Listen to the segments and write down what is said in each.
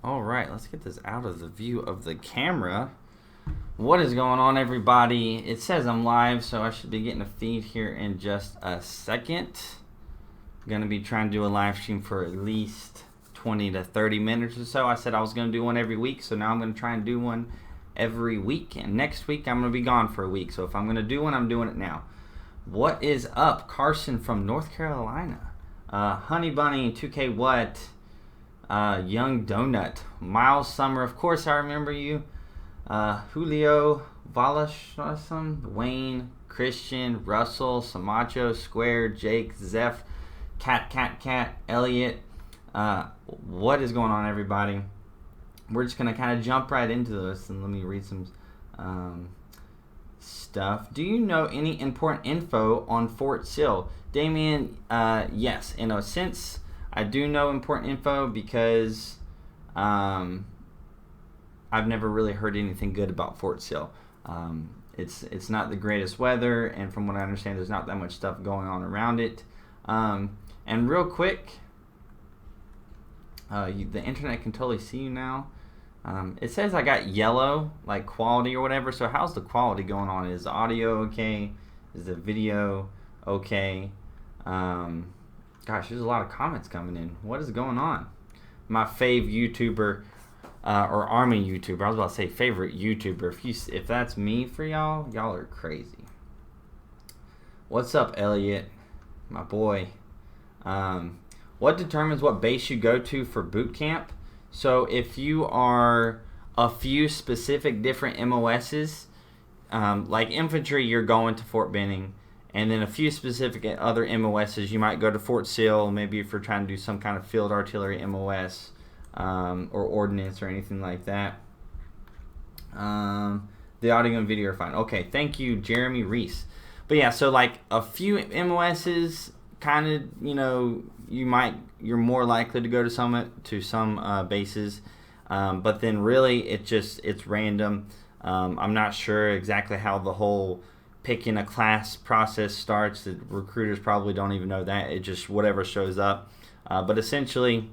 All right, let's get this out of the view of the camera. What is going on, everybody? It says I'm live, so I should be getting a feed here in just a second. I'm going to be trying to do a live stream for at least 20 to 30 minutes or so. I said I was going to do one every week, so now I'm going to try and do one every week. And next week, I'm going to be gone for a week. So if I'm going to do one, I'm doing it now. What is up? Carson from North Carolina. Honey Bunny, 2K What? Young Donut. Miles Summer, of course I remember you. Julio, Valashasam, Wayne, Christian, Russell, Samacho, Square, Jake, Zeph, Cat, Elliot. What is going on, everybody? We're just going to kind of jump right into this, and let me read some stuff. Do you know any important info on Fort Sill? Damien, yes. In a sense, I do know important info because I've never really heard anything good about Fort Sill. It's not the greatest weather, and from what I understand, there's not that much stuff going on around it. And real quick, the internet can totally see you now. It says I got yellow, like quality or whatever. So how's the quality going on? Is the audio okay? Is the video okay? Gosh, there's a lot of comments coming in. What is going on? My fave YouTuber, or Army YouTuber. I was about to say favorite YouTuber. If that's me for y'all, y'all are crazy. What's up, Elliot? My boy. What determines what base you go to for boot camp? So if you are a few specific different MOSs, like infantry, you're going to Fort Benning. And then a few specific other MOSs, you might go to Fort Sill, maybe if you're trying to do some kind of field artillery MOS or ordnance or anything like that. The audio and video are fine. Okay, thank you, Jeremy Reese. But yeah, so like a few MOSs, kind of, you're more likely to go to some bases. But then really, it's random. I'm not sure exactly how the whole picking a class process starts. The recruiters probably don't even know that. It just whatever shows up. But essentially,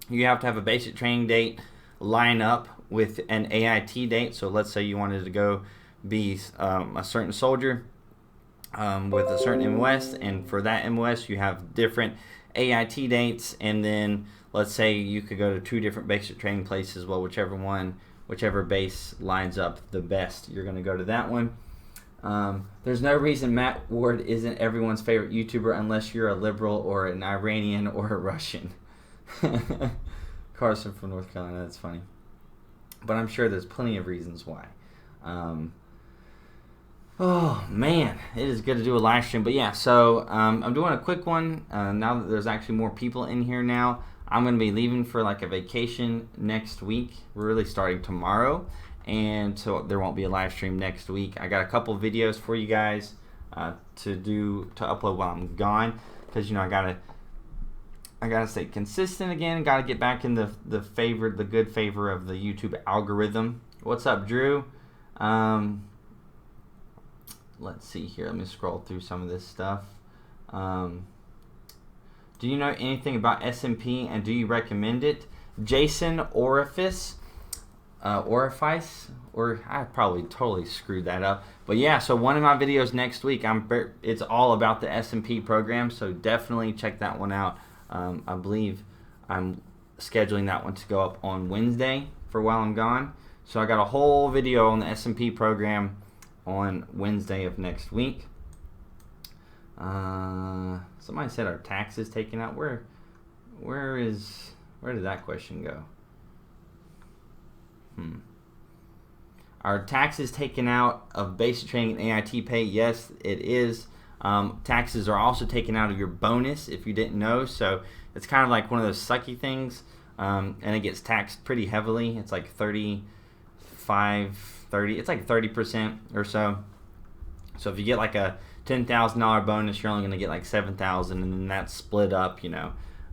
you have to have a basic training date line up with an AIT date. So let's say you wanted to go be a certain soldier with a certain MOS, and for that MOS you have different AIT dates, and then let's say you could go to two different basic training places. Well, whichever base lines up the best, you're going to go to that one. There's no reason Matt Ward isn't everyone's favorite YouTuber unless you're a liberal or an Iranian or a Russian. Carson from North Carolina, that's funny. But I'm sure there's plenty of reasons why. Oh, man, it is good to do a live stream. But yeah, so I'm doing a quick one. Now that there's actually more people in here now, I'm going to be leaving for like a vacation next week. We're really starting tomorrow. And so there won't be a live stream next week. I got a couple videos for you guys to upload while I'm gone, because I gotta stay consistent again. Got to get back in the good favor of the YouTube algorithm. What's up, Drew? Let's see here. Let me scroll through some of this stuff. Do you know anything about SMP, and do you recommend it? Jason Orifice. Or I probably totally screwed that up. But yeah, so one of my videos next week, it's all about the SMP program, so definitely check that one out. I believe I'm scheduling that one to go up on Wednesday for while I'm gone. So I got a whole video on the SMP program on Wednesday of next week. Somebody said our taxes taken out. Where did that question go? Are taxes taken out of basic training and AIT pay? Yes, it is. Taxes are also taken out of your bonus, if you didn't know. So it's kind of like one of those sucky things, and it gets taxed pretty heavily. It's like 30. It's like 30% or so. So if you get like a $10,000 bonus, you're only going to get like $7,000, and then that's split up,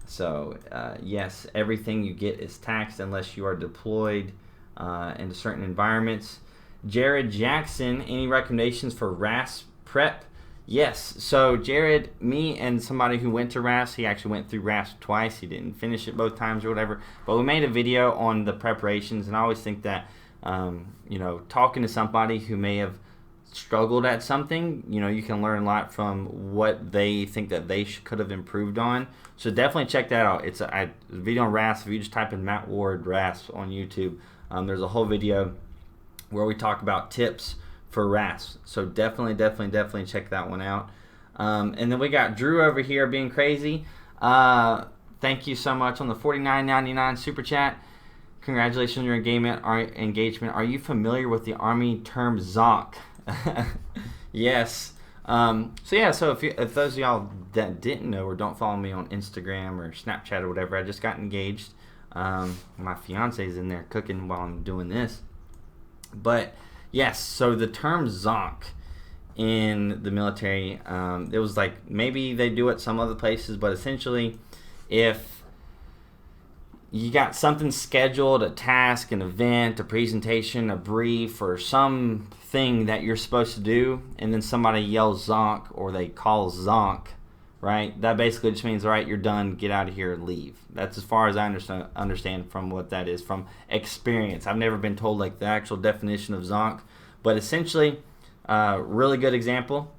So yes, everything you get is taxed unless you are deployed into certain environments. Jared Jackson, any recommendations for RAS prep? Yes. So Jared, me and somebody who went to RAS, he actually went through RAS twice. He didn't finish it both times or whatever. But we made a video on the preparations, and I always think that, talking to somebody who may have struggled at something, you can learn a lot from what they think that they could have improved on. So definitely check that out. It's a video on RAS. If you just type in Matt Ward RAS on YouTube, there's a whole video where we talk about tips for RAS. So definitely check that one out. And then we got Drew over here being crazy. Thank you so much on the $49.99 super chat. Congratulations on your engagement. Are you familiar with the Army term Zonk? Yes. So if those of y'all that didn't know or don't follow me on Instagram or Snapchat or whatever, I just got engaged. My fiance's in there cooking while I'm doing this. But yes, so the term Zonk in the military, it was like, maybe they do it some other places, but essentially if you got something scheduled, a task, an event, a presentation, a brief, or something that you're supposed to do, and then somebody yells Zonk or they call Zonk, right? That basically just means, all right, you're done, get out of here and leave. That's as far as I understand from what that is from experience. I've never been told like the actual definition of Zonk, but essentially, really good example.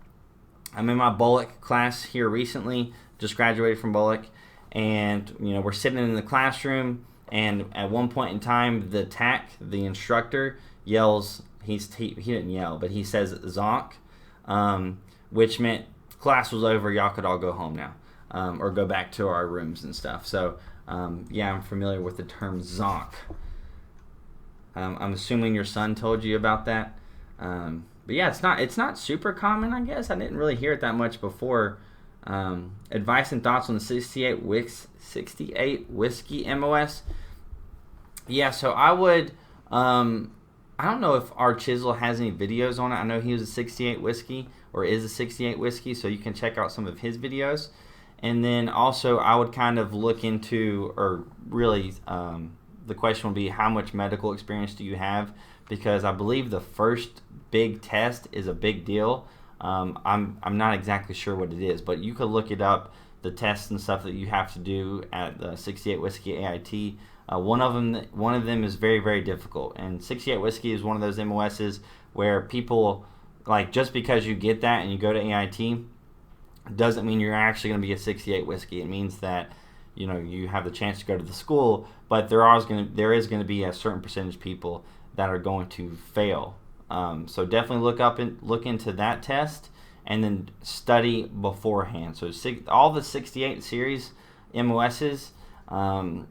I'm in my Bullock class here recently, just graduated from Bullock, and we're sitting in the classroom, and at one point in time, the instructor yells. He didn't yell, but he says Zonk, which meant class was over. Y'all could all go home now, or go back to our rooms and stuff. So I'm familiar with the term Zonk. I'm assuming your son told you about that. But yeah, it's not super common, I guess. I didn't really hear it that much before. Advice and thoughts on the 68 Whiskey MOS. Yeah, so I would, I don't know if our Chisel has any videos on it. I know he was a 68 Whiskey, or is a 68 Whiskey, so you can check out some of his videos. And then also I would kind of look into, or really, the question would be, how much medical experience do you have? Because I believe the first big test is a big deal. I'm not exactly sure what it is, but you could look it up, the tests and stuff that you have to do at the 68 Whiskey AIT. One of them is very, very difficult, and 68 Whiskey is one of those MOSs where people, like, just because you get that and you go to AIT doesn't mean you're actually going to be a 68 Whiskey. It means that you have the chance to go to the school, but there is going to be a certain percentage of people that are going to fail. So definitely look into that test, and then study beforehand. So all the 68 series MOSs, and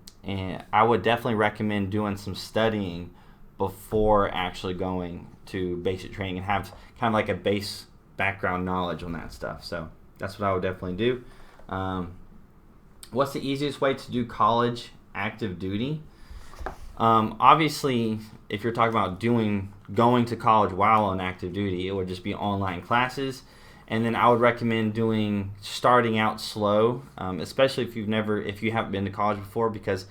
I would definitely recommend doing some studying before actually going to basic training, and have kind of like a base background knowledge on that stuff. So that's what I would definitely do. What's the easiest way to do college active duty? Obviously, if you're talking about going to college while on active duty, it would just be online classes. And then I would recommend starting out slow, especially if you haven't been to college before, because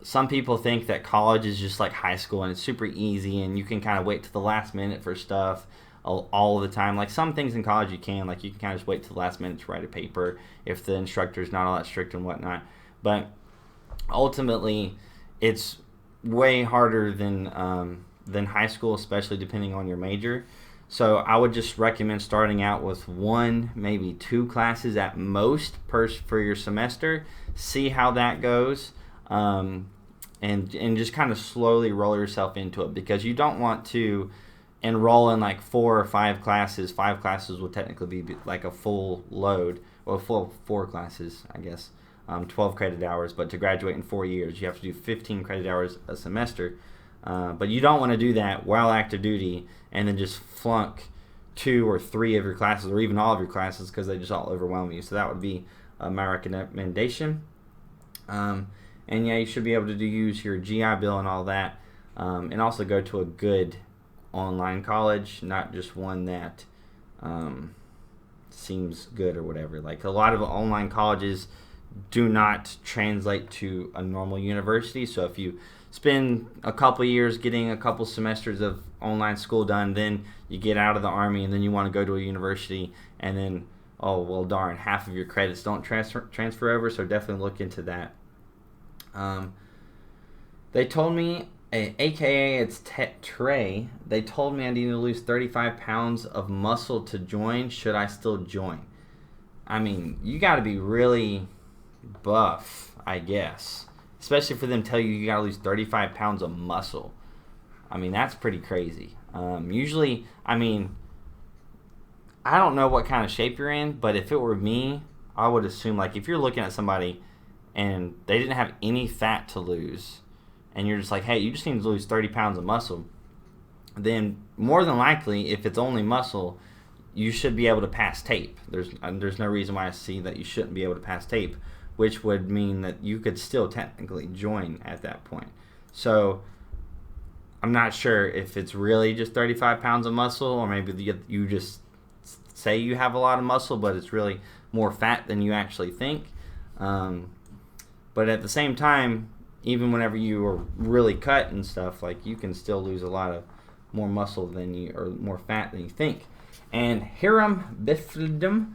some people think that college is just like high school and it's super easy and you can kind of wait to the last minute for stuff all the time. Like some things in college you can kind of just wait to the last minute to write a paper if the instructor is not all that strict and whatnot. But ultimately, it's way harder than high school, especially depending on your major. So I would just recommend starting out with 1, maybe 2 classes at most for your semester. See how that goes, and just kind of slowly roll yourself into it, because you don't want to enroll in like 4 or 5 classes. 5 classes will technically be like a full load, well, full 4 classes, I guess. 12 credit hours, but to graduate in 4 years, you have to do 15 credit hours a semester. But you don't want to do that while active duty and then just flunk 2 or 3 of your classes, or even all of your classes, because they just all overwhelm you. So that would be my recommendation. And yeah, you should be able to use your GI Bill and all that, and also go to a good online college, not just one that seems good or whatever. Like a lot of online colleges do not translate to a normal university. So if you spend a couple years getting a couple semesters of online school done, then you get out of the Army and then you want to go to a university, and then, oh, well, darn, half of your credits don't transfer over, so definitely look into that. They told me, aka it's Trey, they told me I need to lose 35 pounds of muscle to join. Should I still join? I mean, you got to be really buff, I guess. Especially for them to tell you got to lose 35 pounds of muscle. I mean, that's pretty crazy. Usually, I mean, I don't know what kind of shape you're in, but if it were me, I would assume, like, if you're looking at somebody and they didn't have any fat to lose, and you're just like, hey, you just need to lose 30 pounds of muscle, then more than likely, if it's only muscle, you should be able to pass tape. There's no reason why I see that you shouldn't be able to pass tape, which would mean that you could still technically join at that point. So I'm not sure if it's really just 35 pounds of muscle, or maybe you just say you have a lot of muscle, but it's really more fat than you actually think. But at the same time, even whenever you are really cut and stuff, like, you can still lose a lot of more muscle than you, or more fat than you think. And Hiram Bifdum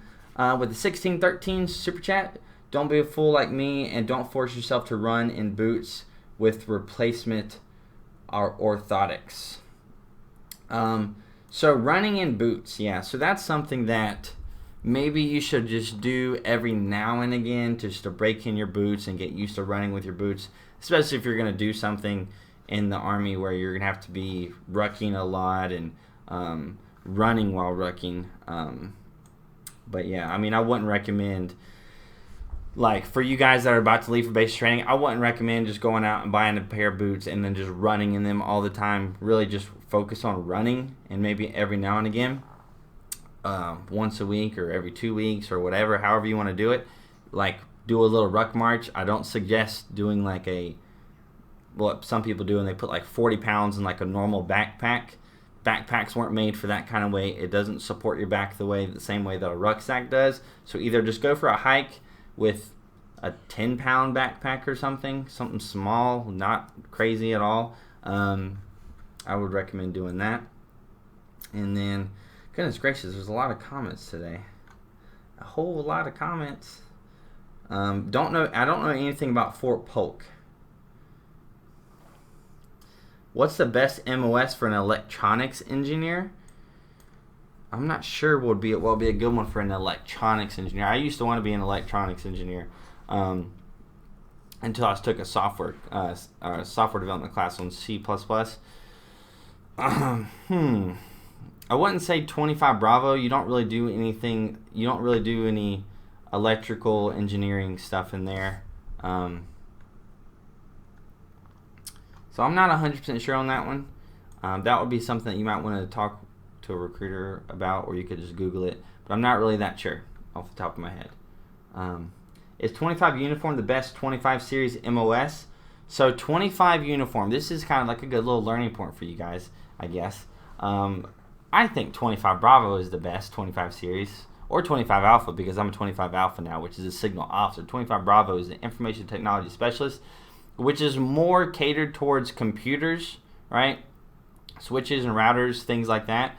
with the 1613 super chat. Don't be a fool like me, and don't force yourself to run in boots with replacement or orthotics. So running in boots, yeah. So that's something that maybe you should just do every now and again, just to break in your boots and get used to running with your boots, especially if you're going to do something in the Army where you're going to have to be rucking a lot and running while rucking. But yeah, I mean, I wouldn't recommend, like, for you guys that are about to leave for basic training, I wouldn't recommend just going out and buying a pair of boots and then just running in them all the time. Really just focus on running, and maybe every now and again, once a week or every 2 weeks or whatever, however you want to do it, like, do a little ruck march. I don't suggest doing like what some people do, and they put like 40 pounds in like a normal backpack. Backpacks weren't made for that kind of weight. It doesn't support your back the same way that a rucksack does. So either just go for a hike with a 10-pound backpack or something small, not crazy at all. I would recommend doing that. And then, goodness gracious, there's a lot of comments today. A whole lot of comments. I don't know anything about Fort Polk. What's the best MOS for an electronics engineer? I'm not sure what would be a good one for an electronics engineer. I used to want to be an electronics engineer until I took a software development class on C++. I wouldn't say 25 Bravo. You don't really do anything. You don't really do any electrical engineering stuff in there. So I'm not 100% sure on that one. That would be something that you might want to talk to a recruiter about, or you could just Google it. But I'm not really that sure off the top of my head. Is 25 Uniform the best 25 Series MOS? So 25 Uniform, this is kind of like a good little learning point for you guys, I guess. I think 25 Bravo is the best 25 Series, or 25 Alpha, because I'm a 25 Alpha now, which is a signal officer. 25 Bravo is an information technology specialist, which is more catered towards computers, right? Switches and routers, things like that.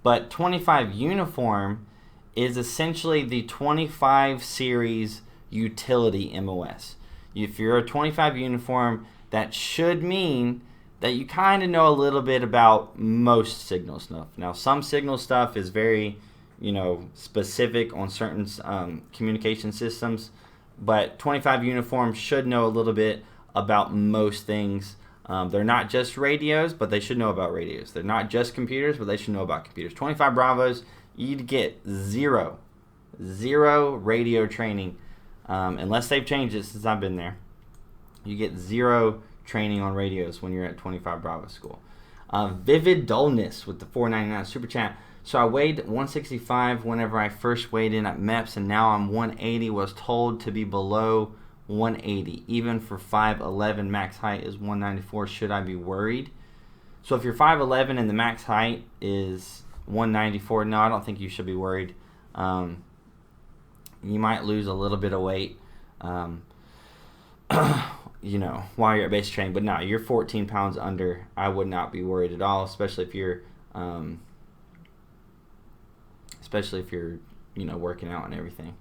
But 25 Uniform is essentially the 25 Series utility MOS. If you're a 25 Uniform, that should mean that you kind of know a little bit about most signal stuff. Now, some signal stuff is very, specific on certain communication systems, but 25 Uniform should know a little bit about most things. They're not just radios, but they should know about radios. They're not just computers, but they should know about computers. 25 Bravos, you'd get zero radio training, unless they've changed it since I've been there. You get zero training on radios when you're at 25 Bravo school. Vivid Dullness with the $4.99 super chat. So I weighed 165 whenever I first weighed in at MIPS, and now I'm 180. Was told to be below 180. Even for 5'11", max height is 194. Should I be worried? So if you're 5'11" and the max height is 194, no, I don't think you should be worried. You might lose a little bit of weight. you know, while you're at basic training. But no, you're 14 pounds under. I would not be worried at all, especially if you're, you know, working out and everything.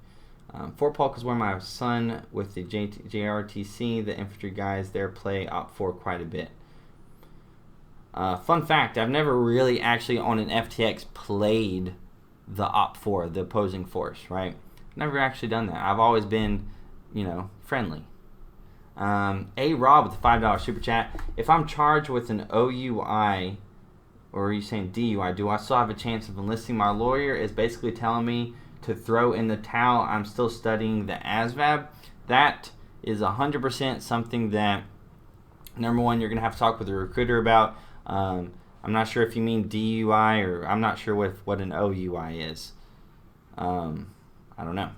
Fort Polk is where my son with the JRTC, the infantry guys there play OP4 quite a bit. Fun fact, I've never really actually on an FTX played the OP4, the opposing force, right? Never actually done that. I've always been, you know, friendly. A Rob with the $5 super chat. If I'm charged with an OUI, or are you saying DUI, do I still have a chance of enlisting? My lawyer is basically telling me to throw in the towel. I'm still studying the ASVAB. That is 100% something that, number one, you're going to have to talk with the recruiter about. I'm not sure if you mean DUI, or I'm not sure what an OUI is. I don't know.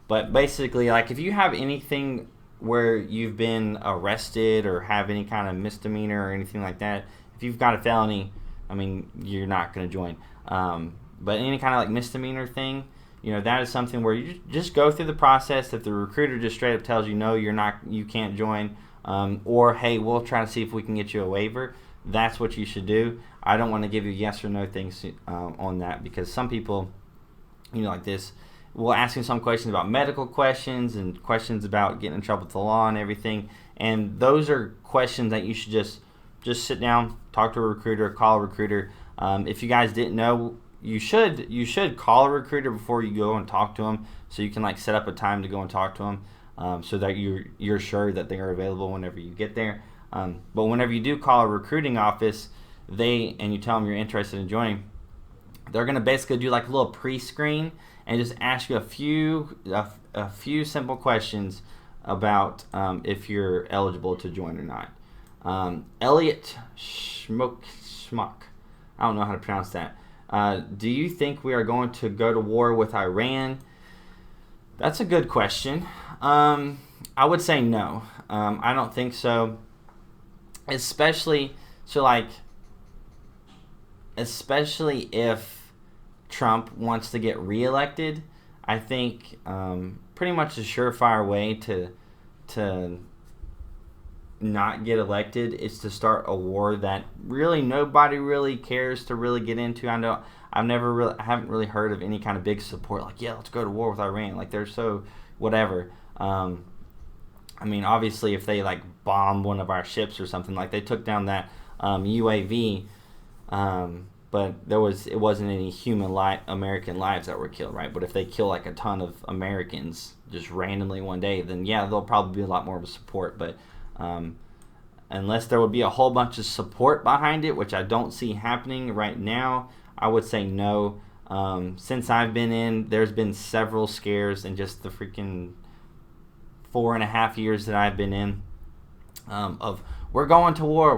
But basically, like, if you have anything where you've been arrested or have any kind of misdemeanor or anything like that, if you've got a felony, I mean, you're not going to join. But any kind of like misdemeanor thing, you know, that is something where you just go through the process. If the recruiter just straight up tells you no, you can't join, or hey, we'll try to see if we can get you a waiver, that's what you should do. I don't want to give you yes or no things on that, because some people, you know, like this, will ask you some questions about medical questions and questions about getting in trouble with the law and everything. And those are questions that you should just sit down, talk to a recruiter, call a recruiter. If you guys didn't know, you should call a recruiter before you go and talk to them, so you can like set up a time to go and talk to them, so that you're sure that they are available whenever you get there. But whenever you do call a recruiting office, and you tell them you're interested in joining, they're gonna basically do like a little pre-screen and just ask you a few simple questions about if you're eligible to join or not. Elliot Schmuck, I don't know how to pronounce that. Do you think we are going to go to war with Iran? That's a good question. I would say no. I don't think so. Especially if Trump wants to get reelected. I think pretty much a surefire way to not get elected is to start a war that really nobody really cares to really get into. I know I haven't really heard of any kind of big support like, yeah, let's go to war with Iran. Like, they're so whatever. I mean, obviously, if they like bomb one of our ships or something, like they took down that UAV, but it wasn't any American lives that were killed, right? But if they kill like a ton of Americans just randomly one day, then yeah, there'll probably be a lot more of a support. But unless there would be a whole bunch of support behind it, which I don't see happening right now, I would say no. Since I've been in, there's been several scares in just the freaking 4.5 years that I've been in, of we're going to war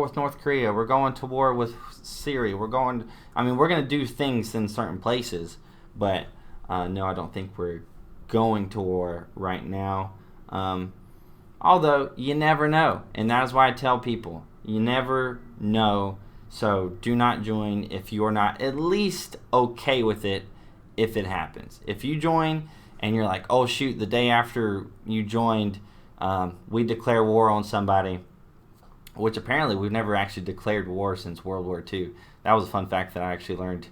with North Korea, we're going to war with Syria, we're going to do things in certain places, but no, I don't think we're going to war right now. Although you never know, and that is why I tell people, you never know. So do not join if you're not at least okay with it if it happens. If you join and you're like, oh shoot, the day after you joined, we declare war on somebody, which apparently we've never actually declared war since World War II. That was a fun fact that I actually learned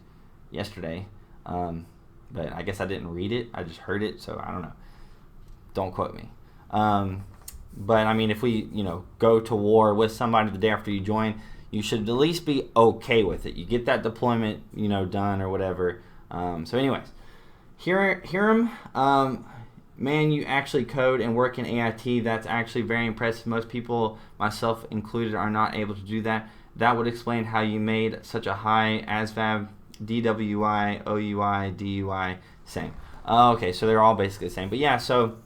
yesterday. But I guess I didn't read it. I just heard it, so I don't know. Don't quote me. But I mean, if we, go to war with somebody the day after you join, you should at least be okay with it. You get that deployment, done or whatever. So anyways, Hiram, man, you actually code and work in AIT. That's actually very impressive. Most people, myself included, are not able to do that. That would explain how you made such a high ASVAB, DWI, OUI, DUI, same. Okay, so they're all basically the same. But yeah, so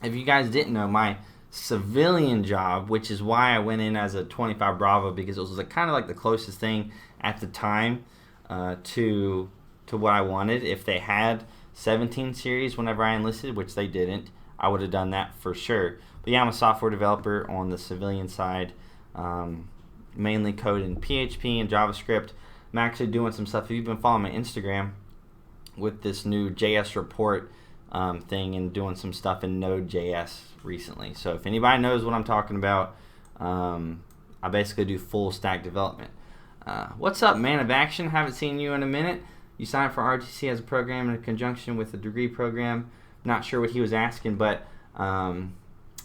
if you guys didn't know, my civilian job, which is why I went in as a 25 Bravo, because it was kind of like the closest thing at the time to what I wanted. If they had 17 series whenever I enlisted, which they didn't, I would have done that for sure. But yeah, I'm a software developer on the civilian side, mainly code in PHP and JavaScript. I'm actually doing some stuff. If you've been following my Instagram with this new JS report thing and doing some stuff in Node.js recently. So if anybody knows what I'm talking about, I basically do full stack development. What's up, Man of Action? Haven't seen you in a minute. You signed for ROTC as a program in conjunction with a degree program. Not sure what he was asking, but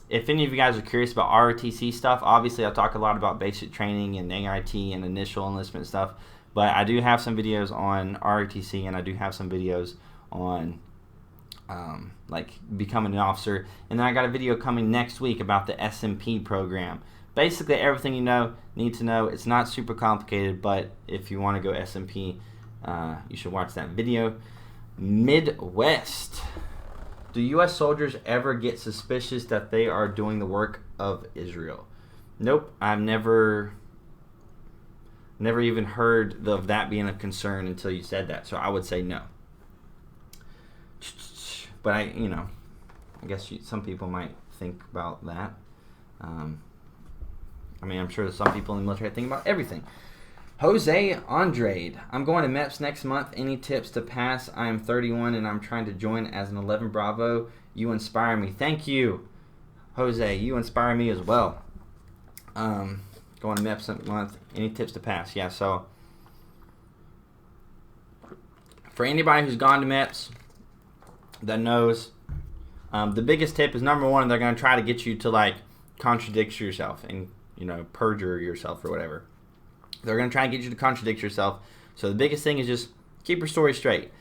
if any of you guys are curious about ROTC stuff, obviously I talk a lot about basic training and AIT and initial enlistment stuff, but I do have some videos on ROTC, and I do have some videos on like becoming an officer. And then I got a video coming next week about the SMP program. Basically everything you need to know. It's not super complicated, but if you want to go SMP, you should watch that video. Midwest. Do U.S. soldiers ever get suspicious that they are doing the work of Israel? Nope, I've never even heard of that being a concern until you said that. So I would say no. But I guess some people might think about that. I mean, I'm sure some people in the military think about everything. Jose Andrade. I'm going to MIPS next month. Any tips to pass? I am 31 and I'm trying to join as an 11 Bravo. You inspire me. Thank you, Jose. You inspire me as well. Going to MIPS next month. Any tips to pass? Yeah, so for anybody who's gone to MIPS that knows, the biggest tip is, number one, they're going to try to get you to like contradict yourself and perjure yourself or whatever. They're going to try and get you to contradict yourself. So the biggest thing is just keep your story straight.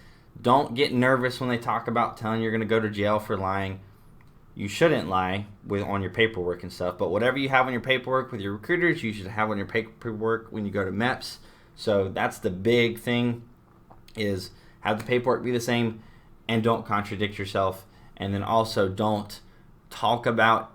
Don't get nervous when they talk about telling you you're going to go to jail for lying. You shouldn't lie on your paperwork and stuff, but whatever you have on your paperwork with your recruiters, you should have on your paperwork when you go to MEPS. So that's the big thing, is have the paperwork be the same and don't contradict yourself. And then also don't talk about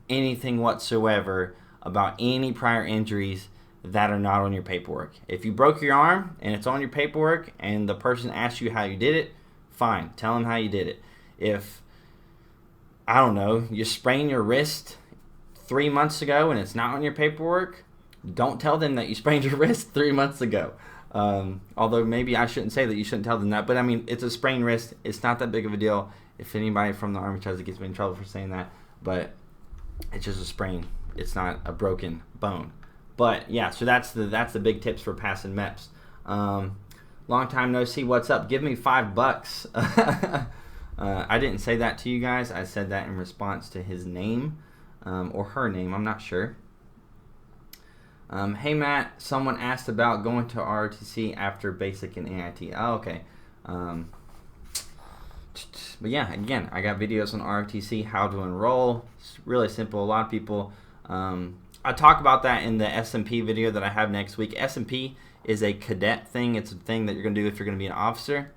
anything whatsoever about any prior injuries that are not on your paperwork. If you broke your arm and it's on your paperwork and the person asks you how you did it, fine, tell them how you did it. If, I don't know, you sprained your wrist 3 months ago and it's not on your paperwork, don't tell them that you sprained your wrist 3 months ago. Although maybe I shouldn't say that, you shouldn't tell them that, but I mean, it's a sprained wrist. It's not that big of a deal. If anybody from the Army tries to get me in trouble for saying that, but it's just a sprain. It's not a broken bone. But yeah, so that's the big tips for passing MEPS. Long time no see. What's up? Give me $5. I didn't say that to you guys. I said that in response to his name or her name. I'm not sure. Hey Matt, someone asked about going to ROTC after basic and AIT. Oh, okay. But yeah, again, I got videos on ROTC, how to enroll. It's really simple. A lot of people. I talk about that in the SMP video that I have next week. SMP is a cadet thing. It's a thing that you're going to do if you're going to be an officer.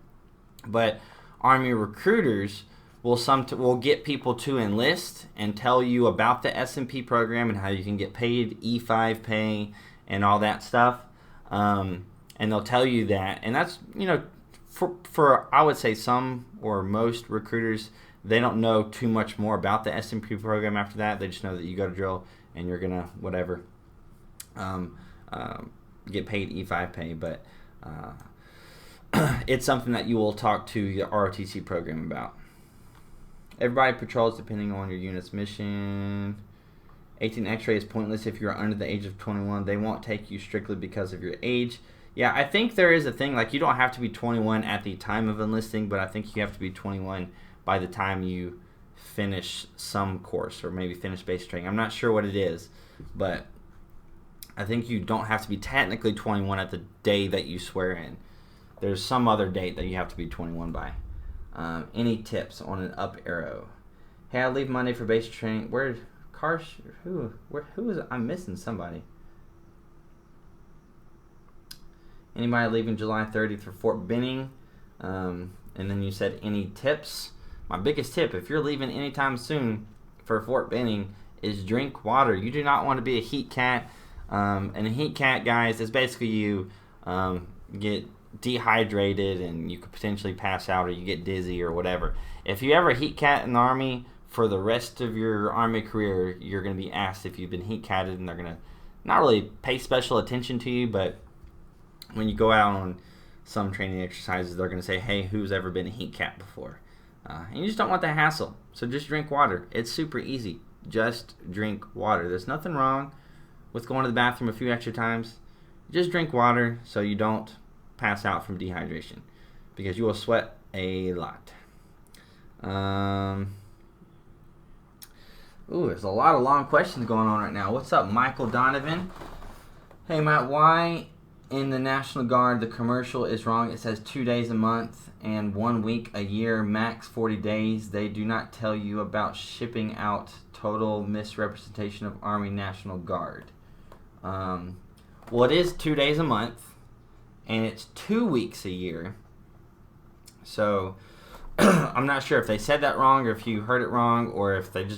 But Army recruiters will get people to enlist and tell you about the SMP program and how you can get paid E5 pay and all that stuff. And they'll tell you that. And that's, for I would say some or most recruiters, they don't know too much more about the SMP program after that. They just know that you go to drill and you're going to, whatever, get paid E5 pay. But it's something that you will talk to the ROTC program about. Everybody patrols depending on your unit's mission. 18 X-ray is pointless if you're under the age of 21. They won't take you strictly because of your age. Yeah, I think there is a thing, like you don't have to be 21 at the time of enlisting, but I think you have to be 21 by the time you finish some course or maybe finish basic training. I'm not sure what it is, but I think you don't have to be technically 21 at the day that you swear in. There's some other date that you have to be 21 by. Any tips on an up arrow? Hey, I leave Monday for basic training. Who is it? I'm missing somebody. Anybody leaving July 30th for Fort Benning? And then you said any tips? My biggest tip, if you're leaving anytime soon for Fort Benning, is drink water. You do not want to be a heat cat. And a heat cat, guys, is basically you get dehydrated and you could potentially pass out or you get dizzy or whatever. If you ever heat cat in the Army, for the rest of your Army career, you're going to be asked if you've been heat catted, and they're going to not really pay special attention to you, but when you go out on some training exercises, they're going to say, hey, who's ever been a heat cat before? And you just don't want the hassle. So just drink water. It's super easy. Just drink water. There's nothing wrong with going to the bathroom a few extra times. Just drink water so you don't pass out from dehydration, because you will sweat a lot. There's a lot of long questions going on right now. What's up, Michael Donovan? Hey, Matt, why in the National Guard the commercial is wrong? It says 2 days a month and 1 week a year, max 40 days. They do not tell you about shipping out. Total misrepresentation of Army National Guard. Well, it is 2 days a month, and it's 2 weeks a year. So I'm not sure if they said that wrong, or if you heard it wrong, or if they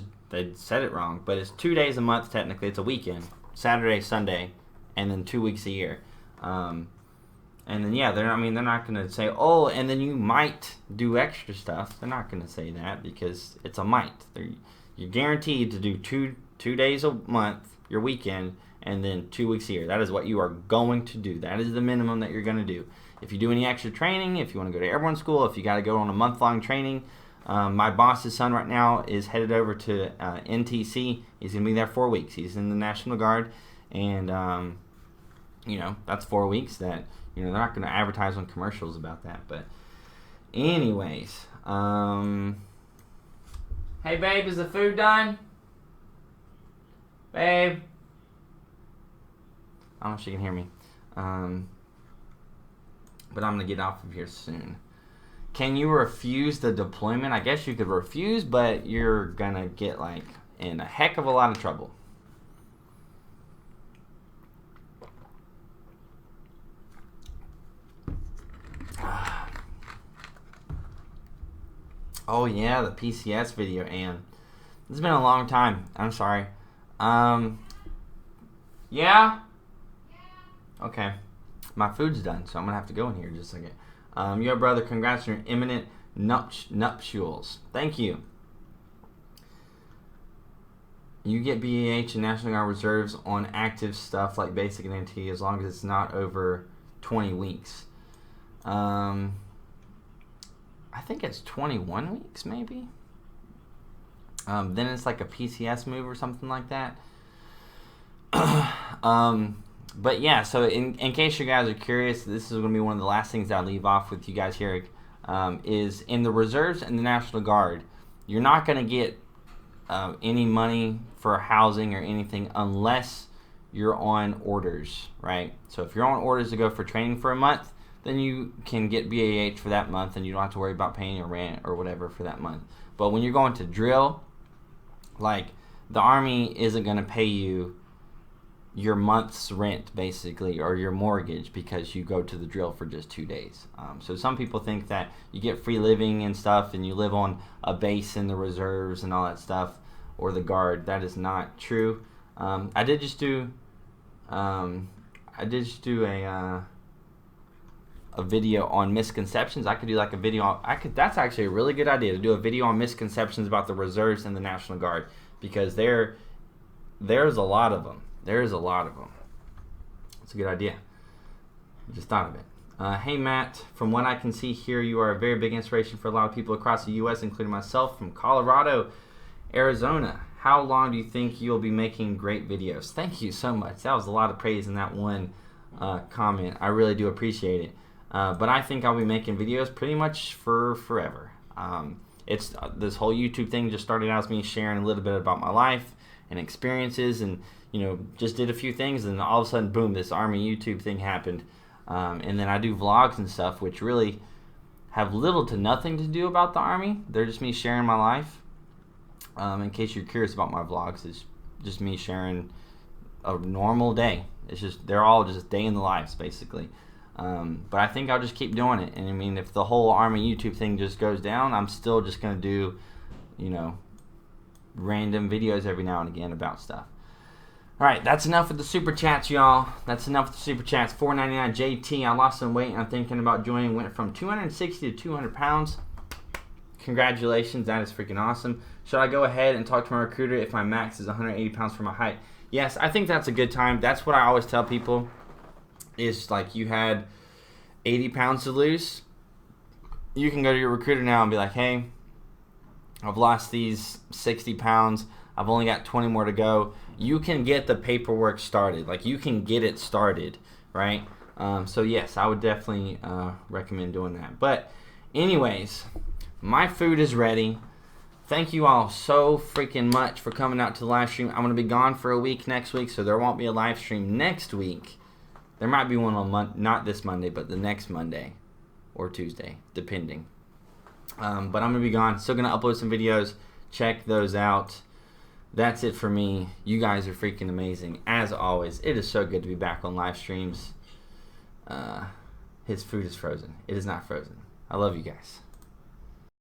said it wrong. But it's 2 days a month technically. It's a weekend, Saturday, Sunday, and then 2 weeks a year. And then they're not going to say, oh, and then you might do extra stuff. They're not going to say that, because it's a might. You're guaranteed to do two days a month, your weekend, and then 2 weeks a year. That is what you are going to do. That is the minimum that you're going to do. If you do any extra training, if you want to go to airborne school, if you got to go on a month-long training, my boss's son right now is headed over to NTC. He's going to be there 4 weeks. He's in the National Guard, and that's 4 weeks that they're not going to advertise on commercials about that. But anyways, hey babe, is the food done? Babe, I don't know if she can hear me. But I'm going to get off of here soon. Can you refuse the deployment? I guess you could refuse, but you're going to get in a heck of a lot of trouble. Oh yeah, the PCS video, Ann. It's been a long time. I'm sorry. Yeah? Okay. My food's done, so I'm going to have to go in here in just a second. Yo, brother, congrats on your imminent nuptials. Thank you. You get BAH and National Guard Reserves on active stuff like basic and NT as long as it's not over 20 weeks. I think it's 21 weeks, maybe. Then it's like a PCS move or something like that. But yeah, so in case you guys are curious, this is going to be one of the last things I'll leave off with you guys here, is in the reserves and the National Guard, you're not going to get any money for housing or anything unless you're on orders, right? So if you're on orders to go for training for a month, then you can get BAH for that month, and you don't have to worry about paying your rent or whatever for that month. But when you're going to drill, the Army isn't going to pay you your month's rent, basically, or your mortgage, because you go to the drill for just 2 days. So some people think that you get free living and stuff, and you live on a base in the reserves and all that stuff, or the Guard. That is not true. I did just do a video on misconceptions. I could do a video. That's actually a really good idea, to do a video on misconceptions about the reserves and the National Guard, because there's a lot of them. There's a lot of them. It's a good idea. I just thought of it. Hey Matt, from what I can see here, you are a very big inspiration for a lot of people across the U.S., including myself from Colorado, Arizona. How long do you think you'll be making great videos? Thank you so much. That was a lot of praise in that one comment. I really do appreciate it. But I think I'll be making videos pretty much for forever. It's this whole YouTube thing just started out as me sharing a little bit about my life and experiences, and just did a few things, and all of a sudden, boom, this Army YouTube thing happened. And then I do vlogs and stuff, which really have little to nothing to do about the Army. They're just me sharing my life. In case you're curious about my vlogs, it's just me sharing a normal day. They're all just day in the lives, basically. But I think I'll just keep doing it. And I mean, if the whole Army YouTube thing just goes down, I'm still just going to do, random videos every now and again about stuff. All right, that's enough with the super chats, y'all. That's enough with the super chats. $4.99 JT. I lost some weight and I'm thinking about joining. Went from 260 to 200 pounds. Congratulations, that is freaking awesome. Should I go ahead and talk to my recruiter if my max is 180 pounds for my height? Yes, I think that's a good time. That's what I always tell people, is you had 80 pounds to lose. You can go to your recruiter now and be like, hey, I've lost these 60 pounds. I've only got 20 more to go. You can get the paperwork started. Like, you can get it started, right? So yes, I would definitely recommend doing that. But anyways, my food is ready. Thank you all so freaking much for coming out to the live stream. I'm going to be gone for a week next week, so there won't be a live stream next week. There might be one on not this Monday, but the next Monday or Tuesday, depending. But I'm going to be gone. Still going to upload some videos. Check those out. That's it for me. You guys are freaking amazing. As always, it is so good to be back on live streams. His food is frozen. It is not frozen. I love you guys.